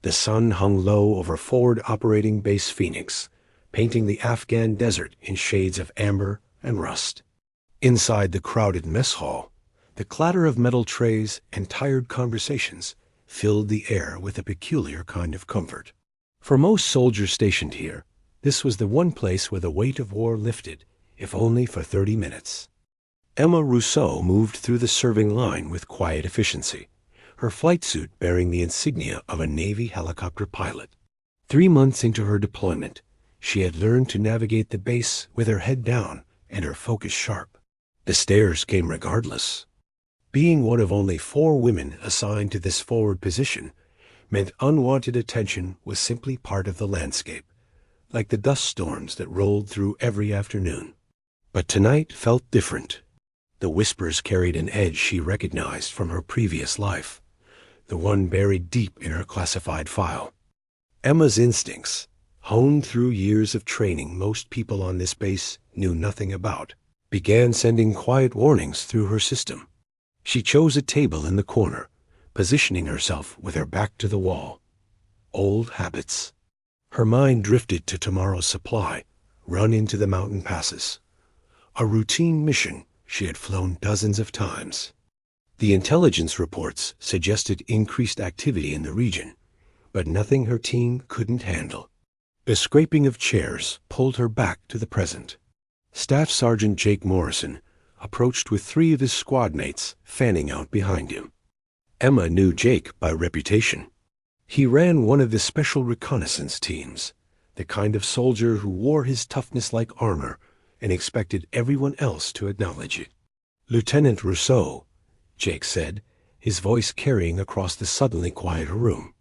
The sun hung low over Forward Operating Base Phoenix, painting the Afghan desert in shades of amber and rust. Inside the crowded mess hall, the clatter of metal trays and tired conversations filled the air with a peculiar kind of comfort. For most soldiers stationed here, this was the one place where the weight of war lifted, if only for 30 minutes. Emma Rousseau moved through the serving line with quiet efficiency, her flight suit bearing the insignia of a Navy helicopter pilot. 3 months into her deployment, she had learned to navigate the base with her head down and her focus sharp. The stares came regardless. Being one of only 4 women assigned to this forward position meant unwanted attention was simply part of the landscape, like the dust storms that rolled through every afternoon. But tonight felt different. The whispers carried an edge she recognized from her previous life, the one buried deep in her classified file. Emma's instincts, honed through years of training most people on this base knew nothing about, began sending quiet warnings through her system. She chose a table in the corner, positioning herself with her back to the wall. Old habits. Her mind drifted to tomorrow's supply, run into the mountain passes. A routine mission she had flown dozens of times. The intelligence reports suggested increased activity in the region, but nothing her team couldn't handle. The scraping of chairs pulled her back to the present. Staff Sergeant Jake Morrison approached with 3 of his squad mates fanning out behind him. Emma knew Jake by reputation. He ran one of the special reconnaissance teams, the kind of soldier who wore his toughness like armor and expected everyone else to acknowledge it. "Lieutenant Rousseau," Jake said, his voice carrying across the suddenly quieter room.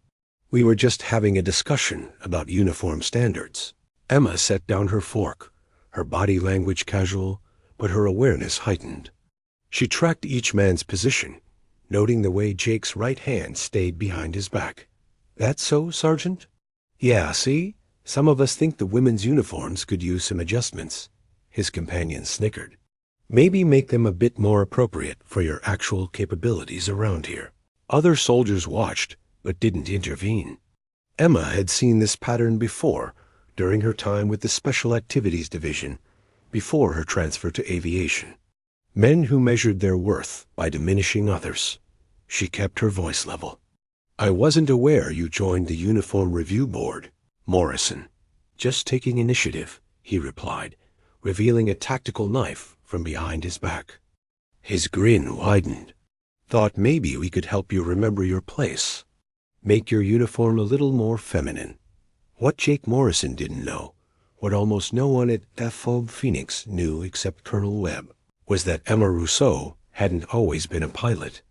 "We were just having a discussion about uniform standards." Emma set down her fork, her body language casual, but her awareness heightened. She tracked each man's position, noting the way Jake's right hand stayed behind his back. "That so, Sergeant?" "Yeah, see? Some of us think the women's uniforms could use some adjustments," his companion snickered. "Maybe make them a bit more appropriate for your actual capabilities around here." Other soldiers watched, but didn't intervene. Emma had seen this pattern before, during her time with the Special Activities Division, before her transfer to aviation. Men who measured their worth by diminishing others. She kept her voice level. "I wasn't aware you joined the Uniform Review Board, Morrison." "Just taking initiative," he replied, revealing a tactical knife from behind his back. His grin widened. "Thought maybe we could help you remember your place. Make your uniform a little more feminine." What Jake Morrison didn't know, what almost no one at FOB Phoenix knew except Colonel Webb, was that Emma Rousseau hadn't always been a pilot.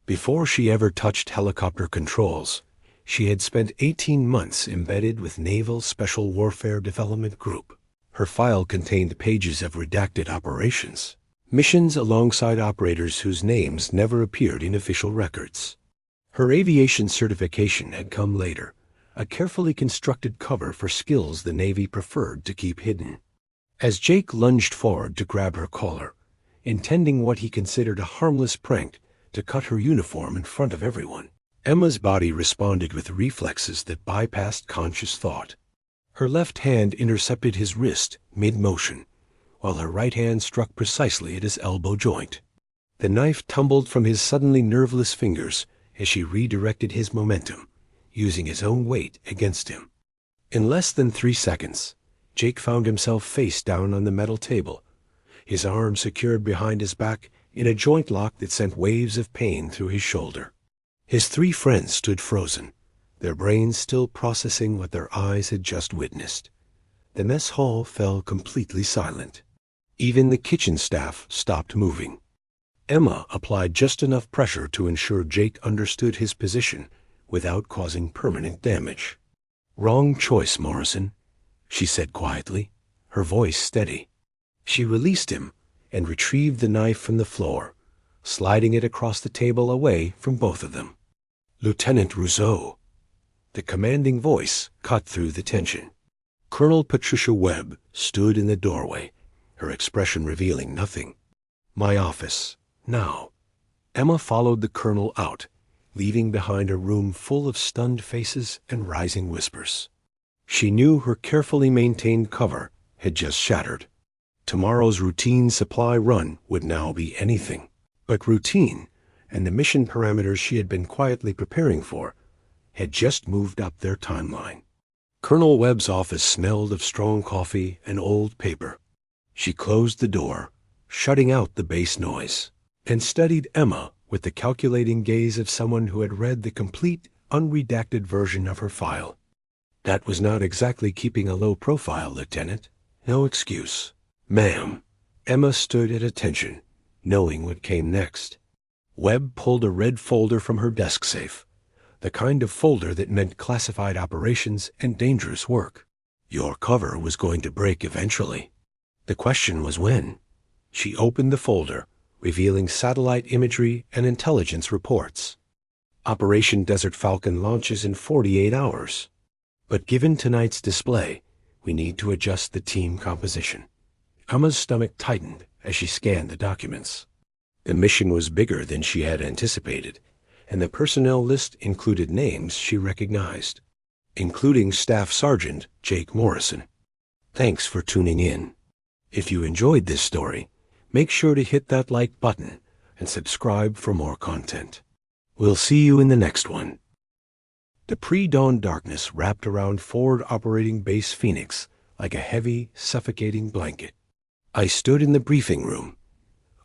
Before she ever touched helicopter controls, she had spent 18 months embedded with Naval Special Warfare Development Group. Her file contained pages of redacted operations, missions alongside operators whose names never appeared in official records. Her aviation certification had come later, a carefully constructed cover for skills the Navy preferred to keep hidden. As Jake lunged forward to grab her collar, intending what he considered a harmless prank to cut her uniform in front of everyone, Emma's body responded with reflexes that bypassed conscious thought. Her left hand intercepted his wrist mid-motion, while her right hand struck precisely at his elbow joint. The knife tumbled from his suddenly nerveless fingers as she redirected his momentum, using his own weight against him. In less than 3 seconds, Jake found himself face down on the metal table, his arm secured behind his back in a joint lock that sent waves of pain through his shoulder. His 3 friends stood frozen, their brains still processing what their eyes had just witnessed. The mess hall fell completely silent. Even the kitchen staff stopped moving. Emma applied just enough pressure to ensure Jake understood his position without causing permanent damage. "Wrong choice, Morrison," she said quietly, her voice steady. She released him and retrieved the knife from the floor, sliding it across the table away from both of them. "Lieutenant Rousseau." The commanding voice cut through the tension. Colonel Patricia Webb stood in the doorway, her expression revealing nothing. "My office, now." Emma followed the colonel out, leaving behind a room full of stunned faces and rising whispers. She knew her carefully maintained cover had just shattered. Tomorrow's routine supply run would now be anything but routine, and the mission parameters she had been quietly preparing for had just moved up their timeline. Colonel Webb's office smelled of strong coffee and old paper. She closed the door, shutting out the bass noise, and studied Emma with the calculating gaze of someone who had read the complete, unredacted version of her file. That was not exactly keeping a low profile, Lieutenant. No excuse. Ma'am. Emma stood at attention, knowing what came next. Webb pulled a red folder from her desk safe, the kind of folder that meant classified operations and dangerous work. Your cover was going to break eventually. The question was when. She opened the folder, revealing satellite imagery and intelligence reports. Operation Desert Falcon launches in 48 hours. But given tonight's display, we need to adjust the team composition. Emma's stomach tightened as she scanned the documents. The mission was bigger than she had anticipated, and the personnel list included names she recognized, including Staff Sergeant Jake Morrison. Thanks for tuning in. If you enjoyed this story, make sure to hit that like button and subscribe for more content. We'll see you in the next one. The pre-dawn darkness wrapped around Forward Operating Base Phoenix like a heavy, suffocating blanket. I stood in the briefing room,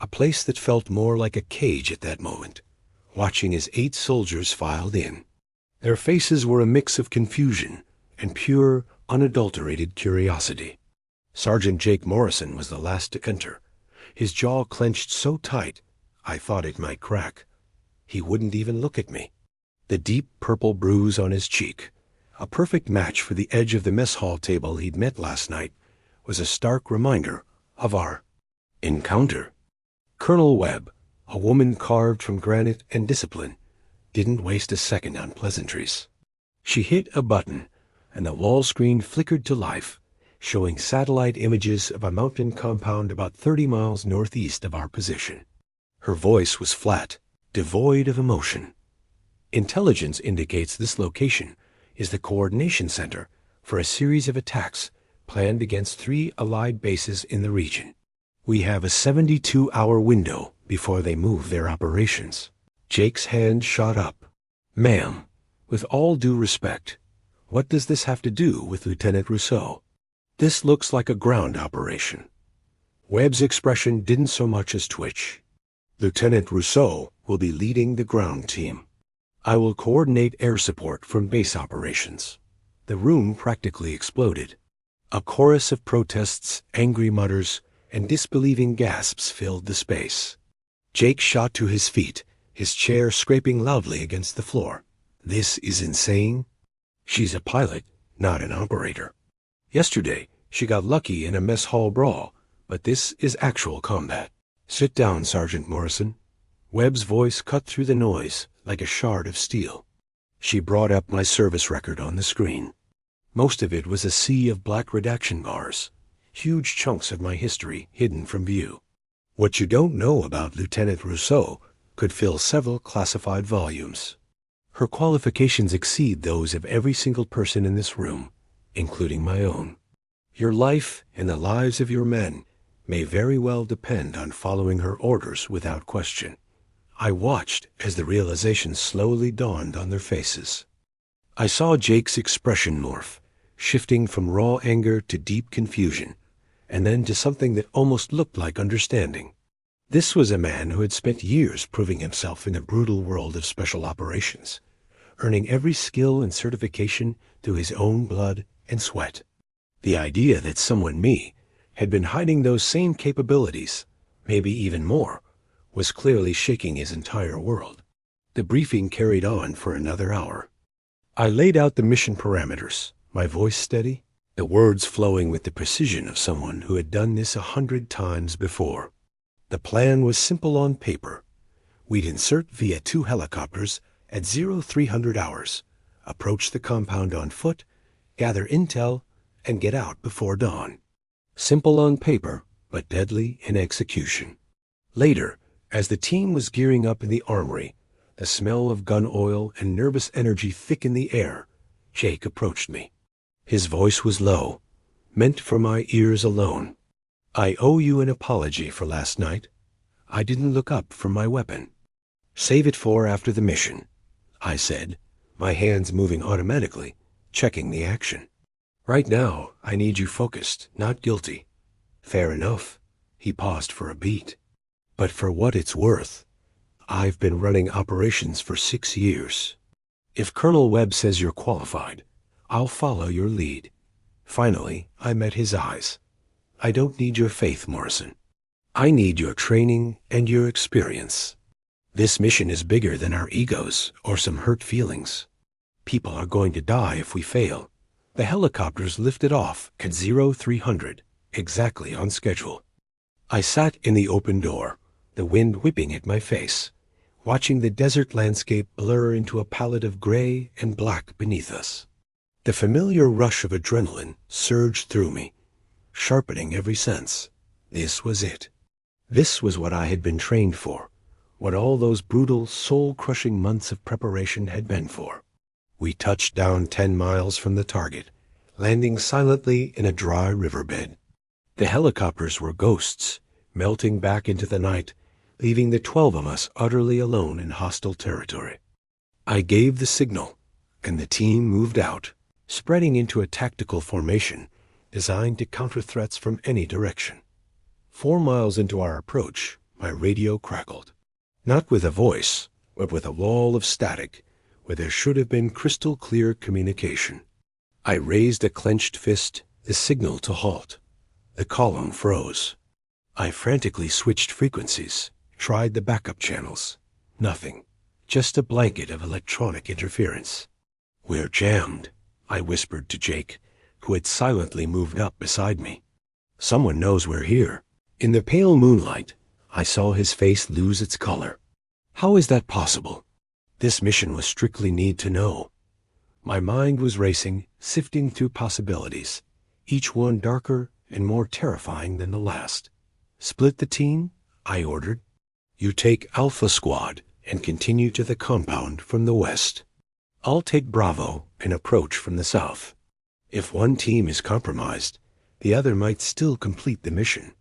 a place that felt more like a cage at that moment, watching as 8 soldiers filed in. Their faces were a mix of confusion and pure, unadulterated curiosity. Sergeant Jake Morrison was the last to enter, his jaw clenched so tight I thought it might crack. He wouldn't even look at me. The deep purple bruise on his cheek, a perfect match for the edge of the mess hall table he'd met last night, was a stark reminder of our encounter. Colonel Webb, a woman carved from granite and discipline, didn't waste a second on pleasantries. She hit a button, and the wall screen flickered to life, showing satellite images of a mountain compound about 30 miles northeast of our position. Her voice was flat, devoid of emotion. Intelligence indicates this location is the coordination center for a series of attacks planned against 3 Allied bases in the region. We have a 72-hour window before they move their operations. Jake's hand shot up. Ma'am, with all due respect, what does this have to do with Lieutenant Rousseau? This looks like a ground operation. Webb's expression didn't so much as twitch. Lieutenant Rousseau will be leading the ground team. I will coordinate air support from base operations. The room practically exploded. A chorus of protests, angry mutters, and disbelieving gasps filled the space. Jake shot to his feet, his chair scraping loudly against the floor. This is insane. She's a pilot, not an operator. Yesterday, she got lucky in a mess hall brawl, but this is actual combat. Sit down, Sergeant Morrison. Webb's voice cut through the noise like a shard of steel. She brought up my service record on the screen. Most of it was a sea of black redaction bars, huge chunks of my history hidden from view. What you don't know about Lieutenant Rousseau could fill several classified volumes. Her qualifications exceed those of every single person in this room, including my own. Your life and the lives of your men may very well depend on following her orders without question. I watched as the realization slowly dawned on their faces. I saw Jake's expression morph, shifting from raw anger to deep confusion, and then to something that almost looked like understanding. This was a man who had spent years proving himself in the brutal world of special operations, earning every skill and certification through his own blood and sweat. The idea that someone me had been hiding those same capabilities, maybe even more, was clearly shaking his entire world. The briefing carried on for another hour. I laid out the mission parameters, my voice steady, the words flowing with the precision of someone who had done this 100 times before. The plan was simple on paper. We'd insert via 2 helicopters at 0300 hours, approach the compound on foot, gather intel, and get out before dawn. Simple on paper, but deadly in execution. Later, as the team was gearing up in the armory, The smell of gun oil and nervous energy thick in the air, Jake approached me. His voice was low, meant for my ears alone. "I owe you an apology for last night. I didn't look up from my weapon." "Save it for after the mission," I said, my hands moving automatically, checking the action. "Right now, I need you focused, not guilty." "Fair enough." He paused for a beat. "But for what it's worth, I've been running operations for 6 years. If Colonel Webb says you're qualified, I'll follow your lead." Finally, I met his eyes. "I don't need your faith, Morrison. I need your training and your experience. This mission is bigger than our egos or some hurt feelings. People are going to die if we fail." The helicopters lifted off at 0300, exactly on schedule. I sat in the open door, the wind whipping at my face, watching the desert landscape blur into a palette of gray and black beneath us. The familiar rush of adrenaline surged through me, sharpening every sense. This was it. This was what I had been trained for, what all those brutal, soul-crushing months of preparation had been for. We touched down 10 miles from the target, landing silently in a dry riverbed. The helicopters were ghosts, melting back into the night, leaving the 12 of us utterly alone in hostile territory. I gave the signal, and the team moved out, spreading into a tactical formation designed to counter threats from any direction. 4 miles into our approach, my radio crackled. Not with a voice, but with a wall of static, where there should have been crystal-clear communication. I raised a clenched fist, the signal to halt. The column froze. I frantically switched frequencies, tried the backup channels. Nothing. Just a blanket of electronic interference. "We're jammed," I whispered to Jake, who had silently moved up beside me. "Someone knows we're here." In the pale moonlight, I saw his face lose its color. "How is that possible?" This mission was strictly need to know. My mind was racing, sifting through possibilities, each one darker and more terrifying than the last. "Split the team," I ordered. "You take Alpha Squad and continue to the compound from the west. I'll take Bravo and approach from the south. If one team is compromised, the other might still complete the mission."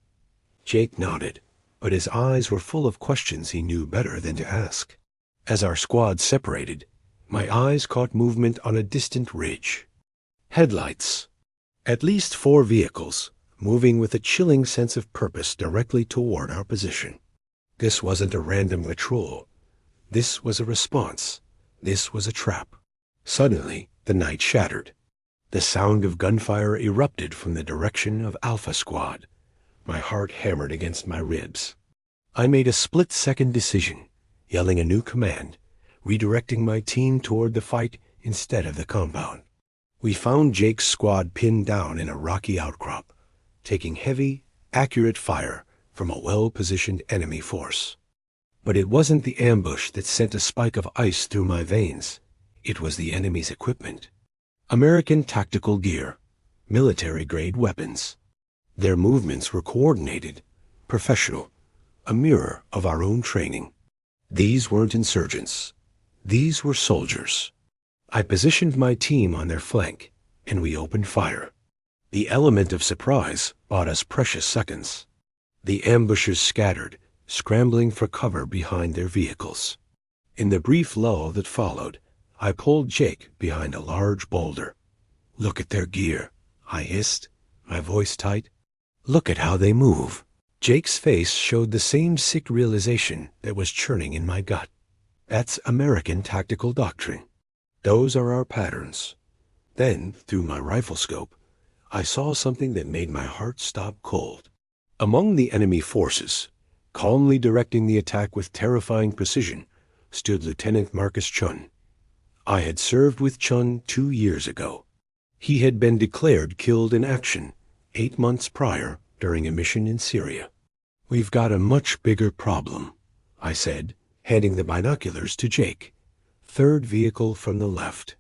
Jake nodded, but his eyes were full of questions he knew better than to ask. As our squad separated, my eyes caught movement on a distant ridge. Headlights. At least 4 vehicles, moving with a chilling sense of purpose directly toward our position. This wasn't a random patrol. This was a response. This was a trap. Suddenly, the night shattered. The sound of gunfire erupted from the direction of Alpha Squad. My heart hammered against my ribs. I made a split-second decision, yelling a new command, redirecting my team toward the fight instead of the compound. We found Jake's squad pinned down in a rocky outcrop, taking heavy, accurate fire from a well-positioned enemy force. But it wasn't the ambush that sent a spike of ice through my veins. It was the enemy's equipment. American tactical gear, military-grade weapons. Their movements were coordinated, professional, a mirror of our own training. These weren't insurgents. These were soldiers. I positioned my team on their flank, and we opened fire. The element of surprise bought us precious seconds. The ambushers scattered, scrambling for cover behind their vehicles. In the brief lull that followed, I pulled Jake behind a large boulder. "Look at their gear," I hissed, my voice tight. "Look at how they move." Jake's face showed the same sick realization that was churning in my gut. That's American tactical doctrine. Those are our patterns. Then, through my rifle scope, I saw something that made my heart stop cold. Among the enemy forces, calmly directing the attack with terrifying precision, stood Lieutenant Marcus Chun. I had served with Chun 2 years ago. He had been declared killed in action 8 months prior during a mission in Syria. "We've got a much bigger problem," I said, handing the binoculars to Jake. "Third vehicle from the left."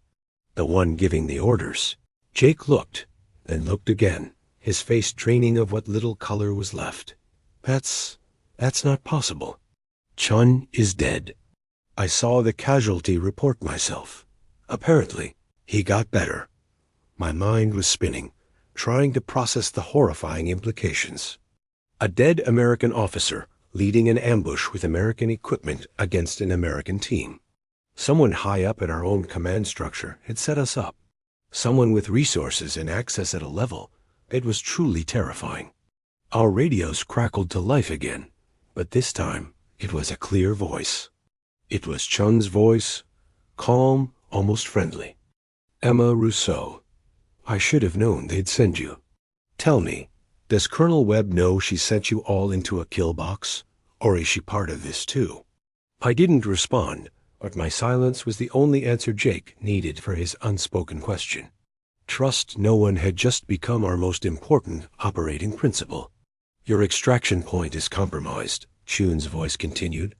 The one giving the orders. Jake looked, then looked again, his face draining of what little color was left. That's not possible. "Chun is dead." I saw the casualty report myself. Apparently, he got better. My mind was spinning, trying to process the horrifying implications. A dead American officer leading an ambush with American equipment against an American team. Someone high up in our own command structure had set us up. Someone with resources and access at a level that was truly terrifying. Our radios crackled to life again, but this time it was a clear voice. It was Chun's voice, calm, almost friendly. "Emma Rousseau, I should have known they'd send you. Tell me, does Colonel Webb know she sent you all into a kill box, or is she part of this too?" I didn't respond, but my silence was the only answer Jake needed for his unspoken question. Trust no one had just become our most important operating principle. "Your extraction point is compromised," Chun's voice continued,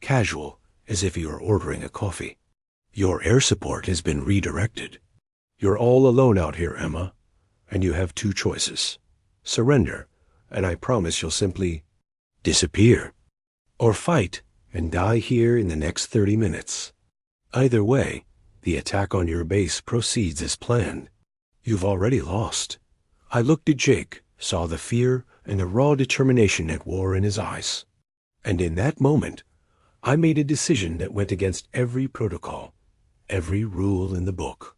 casual, as if he were ordering a coffee. "Your air support has been redirected. You're all alone out here, Emma, and you have two choices. Surrender, and I promise you'll simply disappear. Or fight and die here in the next 30 minutes. Either way, the attack on your base proceeds as planned. You've already lost." I looked at Jake, saw the fear and the raw determination at war in his eyes. And in that moment, I made a decision that went against every protocol, every rule in the book.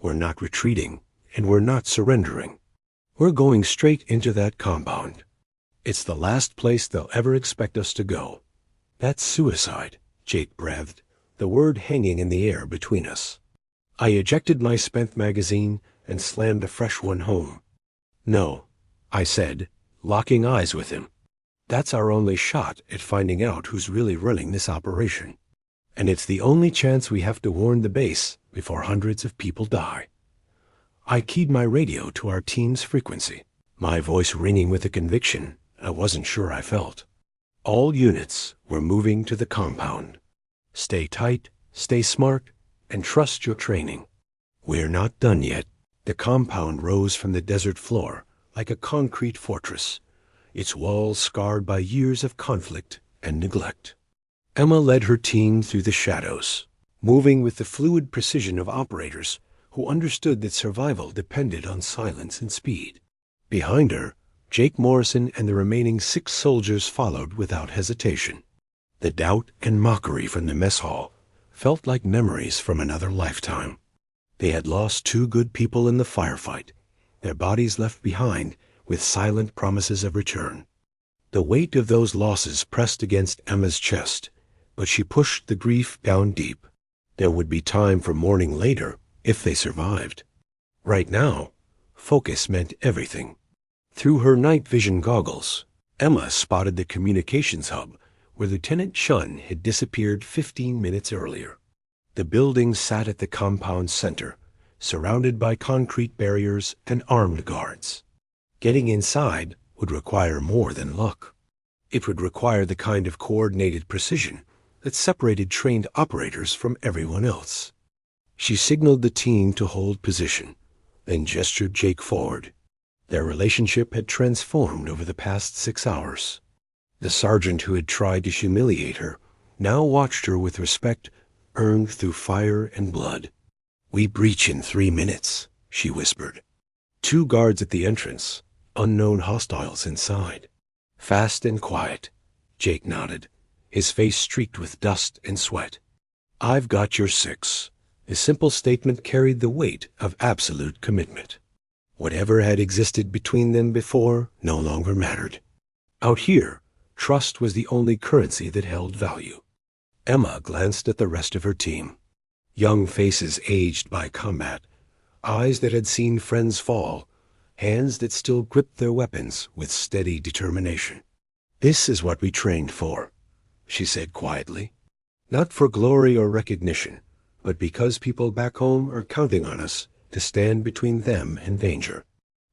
We're not retreating, and we're not surrendering. We're going straight into that compound. It's the last place they'll ever expect us to go. "That's suicide," Jake breathed, the word hanging in the air between us. I ejected my spent magazine and slammed a fresh one home. "No," I said, locking eyes with him. "That's our only shot at finding out who's really running this operation. And it's the only chance we have to warn the base before hundreds of people die." I keyed my radio to our team's frequency, my voice ringing with a conviction I wasn't sure I felt. "All units were moving to the compound. Stay tight, stay smart, and trust your training. We're not done yet." The compound rose from the desert floor like a concrete fortress, its walls scarred by years of conflict and neglect. Emma led her team through the shadows, moving with the fluid precision of operators who understood that survival depended on silence and speed. Behind her, Jake Morrison and the remaining 6 soldiers followed without hesitation. The doubt and mockery from the mess hall felt like memories from another lifetime. They had lost 2 good people in the firefight, their bodies left behind with silent promises of return. The weight of those losses pressed against Emma's chest, but she pushed the grief down deep. There would be time for mourning later if they survived. Right now, focus meant everything. Through her night vision goggles, Emma spotted the communications hub where Lieutenant Chun had disappeared 15 minutes earlier. The building sat at the compound's center, surrounded by concrete barriers and armed guards. Getting inside would require more than luck. It would require the kind of coordinated precision that separated trained operators from everyone else. She signaled the team to hold position, then gestured Jake forward. Their relationship had transformed over the past 6 hours. The sergeant who had tried to humiliate her now watched her with respect earned through fire and blood. "We breach in 3 minutes," she whispered. 2 guards at the entrance, unknown hostiles inside. "Fast and quiet," Jake nodded, his face streaked with dust and sweat. "I've got your 6. A simple statement carried the weight of absolute commitment. Whatever had existed between them before no longer mattered. Out here, trust was the only currency that held value. Emma glanced at the rest of her team. Young faces aged by combat, eyes that had seen friends fall, hands that still gripped their weapons with steady determination. "This is what we trained for," she said quietly. "Not for glory or recognition, but because people back home are counting on us to stand between them and danger.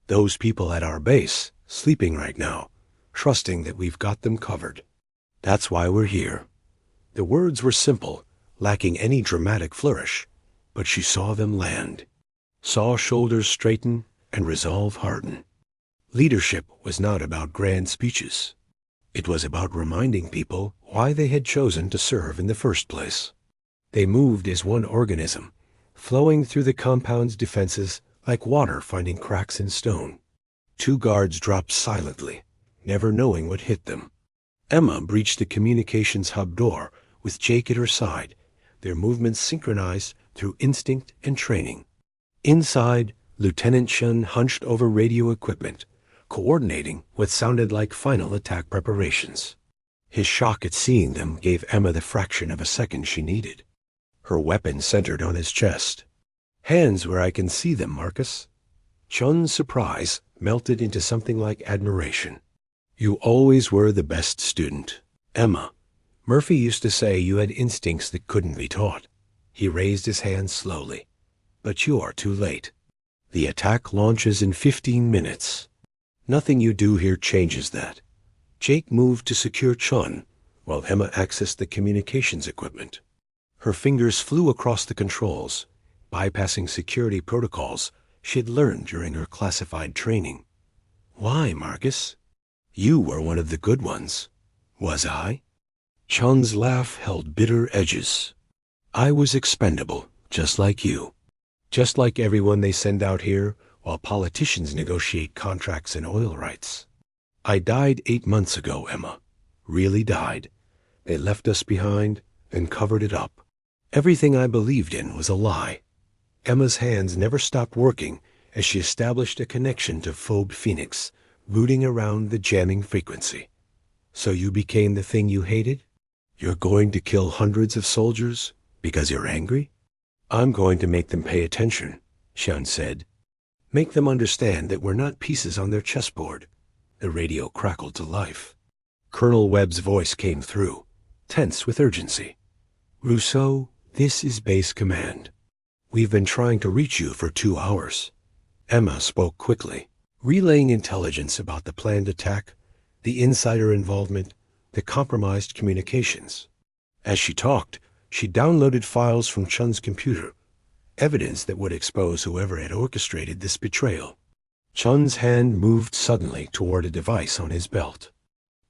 Those people at our base, sleeping right now, trusting that we've got them covered. That's why we're here." The words were simple, lacking any dramatic flourish, but she saw them land, saw shoulders straighten and resolve harden. Leadership was not about grand speeches. It was about reminding people why they had chosen to serve in the first place. They moved as one organism, flowing through the compound's defenses like water finding cracks in stone. Two guards dropped silently, never knowing what hit them. Emma breached the communications hub door with Jake at her side, their movements synchronized through instinct and training. Inside, Lieutenant Chun hunched over radio equipment, coordinating what sounded like final attack preparations. His shock at seeing them gave Emma the fraction of a second she needed. Her weapon centered on his chest. "Hands where I can see them, Marcus." Chun's surprise melted into something like admiration. "You always were the best student, Emma. Murphy used to say you had instincts that couldn't be taught." He raised his hand slowly. "But you are too late. The attack launches in 15 minutes. Nothing you do here changes that." Jake moved to secure Chun, while Emma accessed the communications equipment. Her fingers flew across the controls, bypassing security protocols she had learned during her classified training. "Why, Marcus? You were one of the good ones." "Was I?" Chun's laugh held bitter edges. "I was expendable, just like you. Just like everyone they send out here while politicians negotiate contracts and oil rights. I died 8 months ago, Emma. Really died. They left us behind and covered it up. Everything I believed in was a lie." Emma's hands never stopped working as she established a connection to Phobe Phoenix, rooting around the jamming frequency. "So you became the thing you hated? You're going to kill hundreds of soldiers because you're angry?" "I'm going to make them pay attention," Shun said. "Make them understand that we're not pieces on their chessboard." The radio crackled to life. Colonel Webb's voice came through, tense with urgency. "Rousseau, this is base command. We've been trying to reach you for 2 hours." Emma spoke quickly, relaying intelligence about the planned attack, the insider involvement, the compromised communications. As she talked, she downloaded files from Chun's computer, evidence that would expose whoever had orchestrated this betrayal. Chun's hand moved suddenly toward a device on his belt.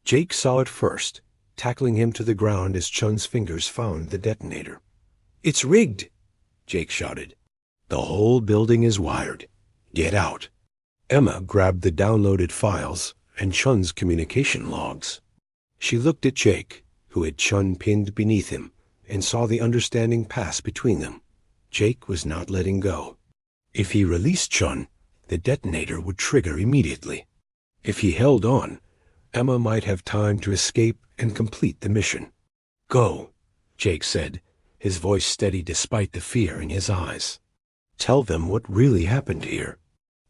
Jake saw it first, tackling him to the ground as Chun's fingers found the detonator. "It's rigged!" Jake shouted. "The whole building is wired. Get out." Emma grabbed the downloaded files and Chun's communication logs. She looked at Jake, who had Chun pinned beneath him, and saw the understanding pass between them. Jake was not letting go. If he released Chun, the detonator would trigger immediately. If he held on, Emma might have time to escape and complete the mission. "Go," Jake said, his voice steady despite the fear in his eyes. "Tell them what really happened here.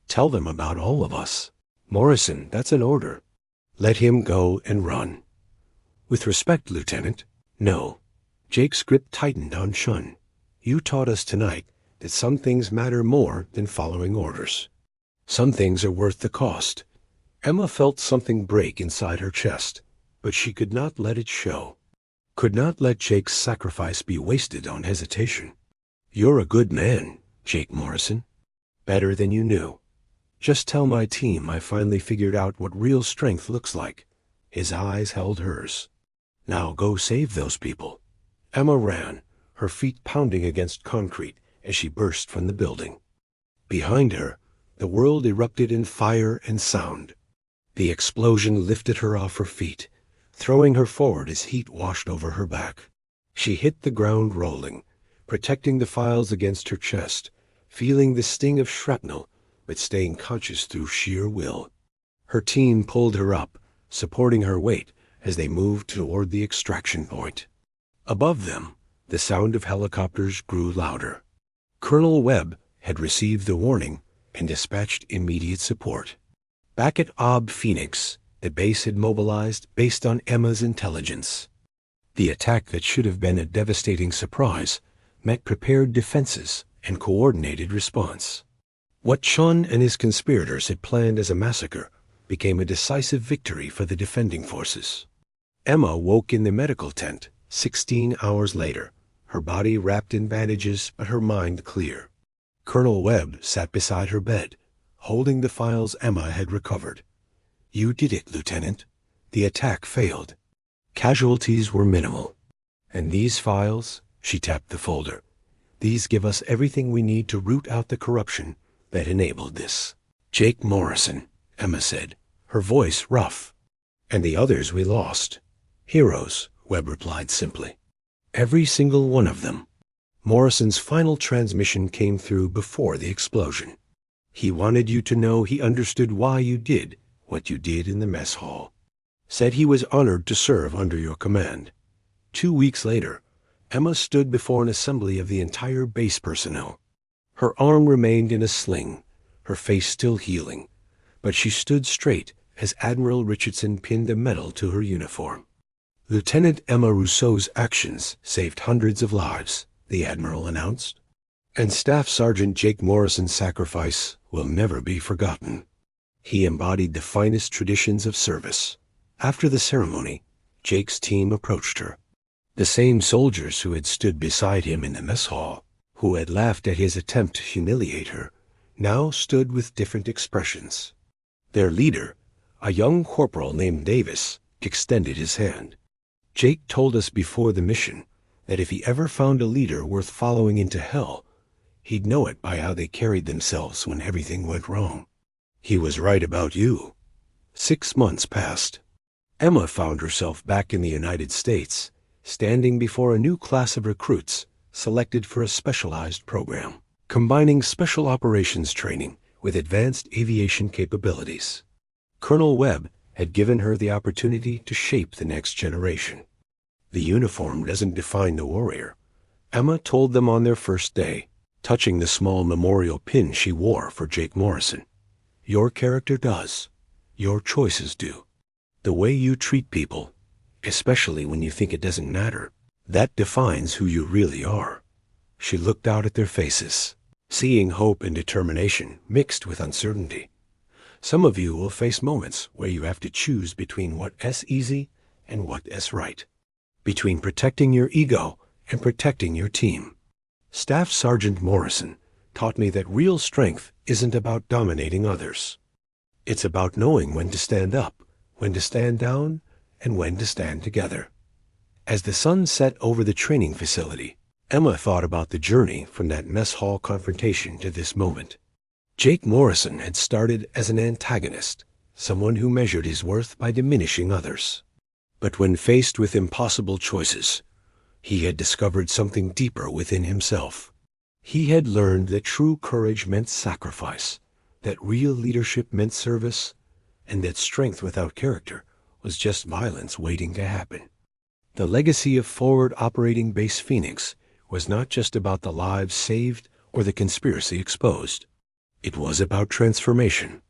Tell them about all of us. Morrison, that's an order. Let him go and run." "With respect, Lieutenant, no." Jake's grip tightened on Chun. "You taught us tonight that some things matter more than following orders. Some things are worth the cost." Emma felt something break inside her chest, but she could not let it show. Could not let Jake's sacrifice be wasted on hesitation. "You're a good man, Jake Morrison. Better than you knew. Just tell my team I finally figured out what real strength looks like." His eyes held hers. "Now go save those people." Emma ran, her feet pounding against concrete as she burst from the building. Behind her, the world erupted in fire and sound. The explosion lifted her off her feet, throwing her forward as heat washed over her back. She hit the ground rolling, protecting the files against her chest, feeling the sting of shrapnel, but staying conscious through sheer will. Her team pulled her up, supporting her weight as they moved toward the extraction point. Above them, the sound of helicopters grew louder. Colonel Webb had received the warning and dispatched immediate support. Back at Ob Phoenix, the base had mobilized based on Emma's intelligence. The attack that should have been a devastating surprise met prepared defenses and coordinated response. What Chun and his conspirators had planned as a massacre became a decisive victory for the defending forces. Emma woke in the medical tent 16 hours later, her body wrapped in bandages but her mind clear. Colonel Webb sat beside her bed, holding the files Emma had recovered. "You did it, Lieutenant. The attack failed. Casualties were minimal. And these files, she tapped the folder, these give us everything we need to root out the corruption that enabled this. Jake Morrison, Emma said, her voice rough. And the others we lost. Heroes, Webb replied simply. Every single one of them. Morrison's final transmission came through before the explosion. He wanted you to know he understood why you did what you did in the mess hall. Said he was honored to serve under your command. 2 weeks later, Emma stood before an assembly of the entire base personnel. Her arm remained in a sling, her face still healing, but she stood straight as Admiral Richardson pinned a medal to her uniform. Lieutenant Emma Rousseau's actions saved hundreds of lives, the Admiral announced, and Staff Sergeant Jake Morrison's sacrifice will never be forgotten. He embodied the finest traditions of service. After the ceremony, Jake's team approached her. The same soldiers who had stood beside him in the mess hall, who had laughed at his attempt to humiliate her, now stood with different expressions. Their leader, a young corporal named Davis, extended his hand. Jake told us before the mission that if he ever found a leader worth following into hell, he'd know it by how they carried themselves when everything went wrong. He was right about you. 6 months passed. Emma found herself back in the United States, standing before a new class of recruits selected for a specialized program, combining special operations training with advanced aviation capabilities. Colonel Webb had given her the opportunity to shape the next generation. The uniform doesn't define the warrior, Emma told them on their first day, touching the small memorial pin she wore for Jake Morrison. Your character does. Your choices do. The way you treat people, especially when you think it doesn't matter, that defines who you really are. She looked out at their faces, seeing hope and determination mixed with uncertainty. Some of you will face moments where you have to choose between what's easy and what's right, between protecting your ego and protecting your team. Staff Sergeant Morrison taught me that real strength isn't about dominating others. It's about knowing when to stand up, when to stand down, and when to stand together. As the sun set over the training facility, Emma thought about the journey from that mess hall confrontation to this moment. Jake Morrison had started as an antagonist, someone who measured his worth by diminishing others. But when faced with impossible choices, he had discovered something deeper within himself. He had learned that true courage meant sacrifice, that real leadership meant service, and that strength without character was just violence waiting to happen. The legacy of Forward Operating Base Phoenix was not just about the lives saved or the conspiracy exposed. It was about transformation,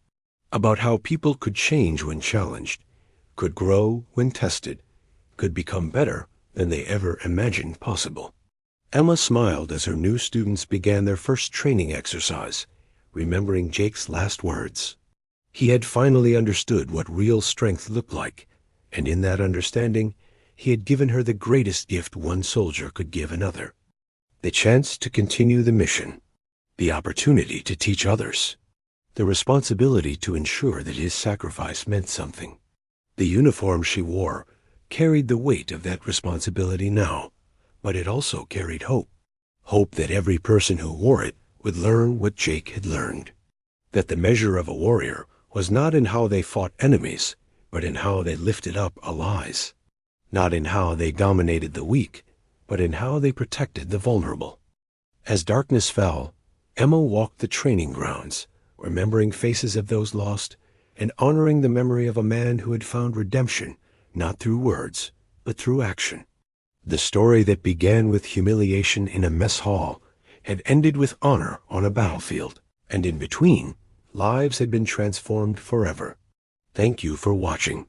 about how people could change when challenged, could grow when tested, could become better than they ever imagined possible. Emma smiled as her new students began their first training exercise, remembering Jake's last words. He had finally understood what real strength looked like, and in that understanding, he had given her the greatest gift one soldier could give another: the chance to continue the mission, the opportunity to teach others, the responsibility to ensure that his sacrifice meant something. The uniform she wore carried the weight of that responsibility now, but it also carried hope. Hope that every person who wore it would learn what Jake had learned, that the measure of a warrior was not in how they fought enemies, but in how they lifted up allies, not in how they dominated the weak, but in how they protected the vulnerable. As darkness fell, Emma walked the training grounds, remembering faces of those lost and honoring the memory of a man who had found redemption not through words, but through action. The story that began with humiliation in a mess hall had ended with honor on a battlefield, and in between, lives had been transformed forever. Thank you for watching.